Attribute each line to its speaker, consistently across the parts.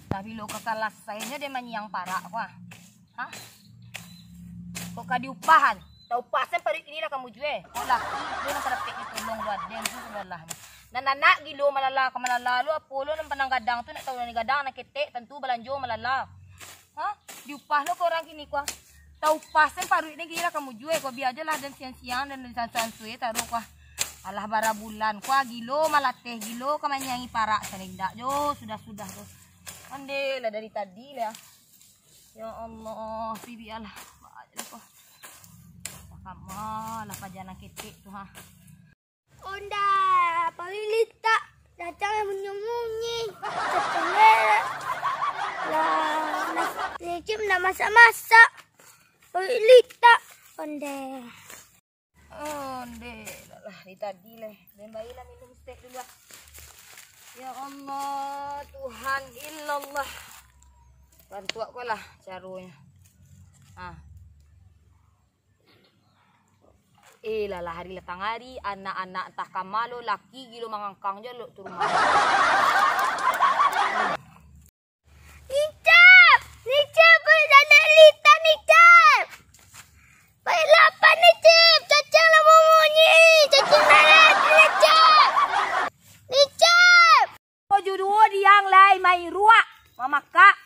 Speaker 1: Tapi lo kakalasainya dia manyang para ko ah. Hah? Kok kadiupahan? Taupasan parit ini lah kamu jual. Olah, lo nang karapit itu long baden tu sebelah. Nanana gilo malala ka malalalo apolo ng pananggadang tu nak tahu ni gadang nak ketek tentu balanjo malala. Hah? Diupah lo ko orang kini ko. Taupasan parit ni gila kamu jual ko biaja lah dan siang-siang dan san-san suwe taruh ko. Alah bara bulan ko gilo malateh gilo ka manyangi para sanigda. Jo sudah-sudah tu. Ande lah dari tadi lah. Ya Allah, bibi Allah. Baca ko. Pakama lah pajana ketek tu ha.
Speaker 2: Onda, palilita, datang yang munyi-munyi, tercengar, lah, necip nak masak-masak, palilita, onda.
Speaker 1: Onde, lah di tadi leh, dan bayilah minum steak dulu ah. Ya Allah, Tuhan illallah. Bantu aku lah carunya. Ah. Lah hari letang hari anak-anak entah kamalo laki gilo mangangkang je lo turun.
Speaker 2: Nicap, nicap, anak lita nicap. Baik lapan nicap, cacang lah munyi, cacang lah nicap. Nicap.
Speaker 1: Oh juduo diang lai mai ruak mama kak.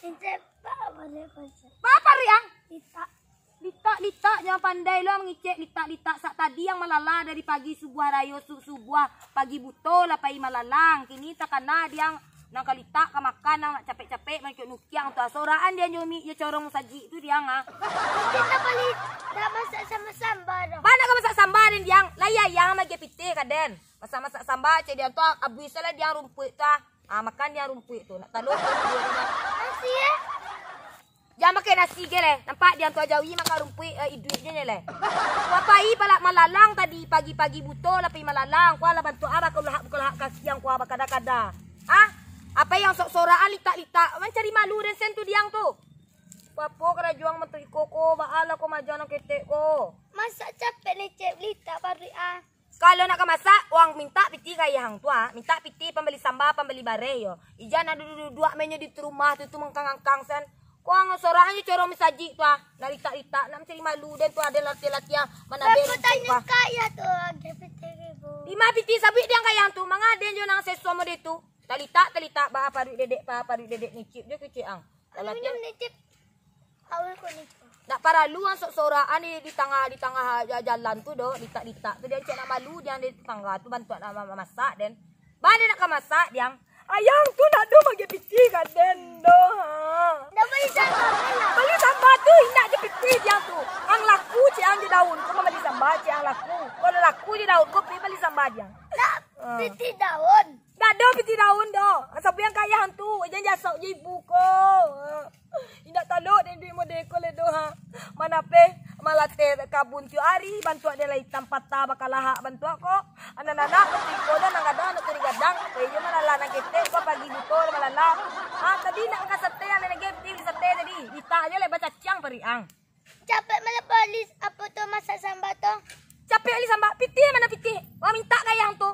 Speaker 2: Nicap, apa boleh pasal?
Speaker 1: Apa riang?
Speaker 2: Lita.
Speaker 1: Lita jangan pandai lo mengicek lita sak tadi yang malala dari pagi subuh rayo subuh pagi buto lah pai malalang kini takana diang nang kalita ka makan nang capek-capek macam nukiang tu soraan dia nyomi ya corong saji tu diang ah.
Speaker 2: Kita balik dah masak sama sambar.
Speaker 1: Mana ka masak sambar din diang laya yang mage pite kaden. Masak sambar cek dia tu abis lah diang rumput ta. Ah makan dia rumput tu nak taluk
Speaker 2: Nasi ya?
Speaker 1: Jangan makan nasi ke le. Nampak dia tu ajawi makan rumput hidup je le. Wapai palak malalang tadi pagi-pagi buto lah pi malalang. Kuala bantu abah kau lahak buka kaki yang kuah kada-kada. Ah? Apa yang sok-soraan litak-litak. Mencari malu dan sentu diang tu. Papo kena juang menteri koko baala ko majana ketek ko.
Speaker 2: Masak capek lecek litak pari ah.
Speaker 1: Kalau nak masak, uang minta piti kaya hang tua. Minta piti pembeli sambal, pembeli bare yo. Ijan ada dua menyo di rumah tu mengkang-kang sen. Kuang sorang aja corong misaji tu ah. Narita-rita nak mencari malu dan tu ada laki-laki yang mana beri.
Speaker 2: Aku tanya kaya tu agak ribu.
Speaker 1: 5 piti sabit dia kaya tu. Manga den jo nang sesuatu model tu. Talita bah paru dedek nicip je kecik ang.
Speaker 2: Kalau minum nicip. Awal ko nicip.
Speaker 1: Nak para lu ang soraan di tengah jalan tu doh, lita tu dia cek nak malu dia di tangga tu bantu nak masak dan. Bade nak masak dia. Ayang tu nak do bagi piti kan den doh.
Speaker 2: Dah beli sambal lah.
Speaker 1: Beli sambal tu nak je piti dia tu. Ang laku cek ang di daun. Kau beli sambal cek ang laku. Kalau laku di daun kau beli sambal dia.
Speaker 2: Nak piti daun.
Speaker 1: Dah do piti daun doh. Siapa yang kaya hantu? Jangan jasok je ibu ko. Indak taluk dan duit model ko le doh ha. Mana pe malate kabun tu ari bantu dia lai tempat ta bakal lahak bantu aku. Anak-anak peti ko dah nang gadang nak gadang. Peyo malala nak kete ko pagi buto malala. Ah tadi nak angkat sate yang lagi peti sate tadi. Ditanya le baca ciang periang.
Speaker 2: Capek malah polis apa tu masak sambal tu.
Speaker 1: Capek ali sambal piti mana piti? Wah minta kaya tu.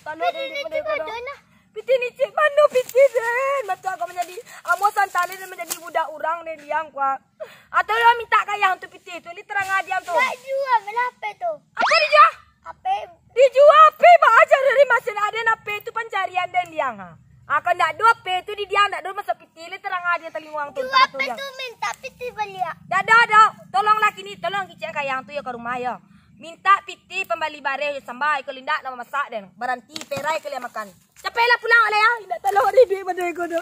Speaker 1: Taluk
Speaker 2: Piti ni tu ada nah.
Speaker 1: Piti ni cik mana piti den. Macam aku menjadi amosan tali dan menjadi budak orang dan diang kuah. Atau lo minta kaya untuk piti tu. Li terang adiam tu.
Speaker 2: Tak jual berapa tu?
Speaker 1: Apa dijual?
Speaker 2: Apa?
Speaker 1: Dijual apa? Baca dari masih ada apa itu pencarian dan diang ha. Akan tak dua apa itu di diang tak dua masa piti. Li terang adiam teling uang tu.
Speaker 2: Jual apa tu minta piti balik.
Speaker 1: Dah. Tolong laki ni. Tolong kicik kaya tu ya ke rumah ya. Minta piti pembali bare sambai ko linda na masak den. Baranti perai ko makan. Capek lah pulang oleh ya. Tidak tolong ada duit pada aku tu.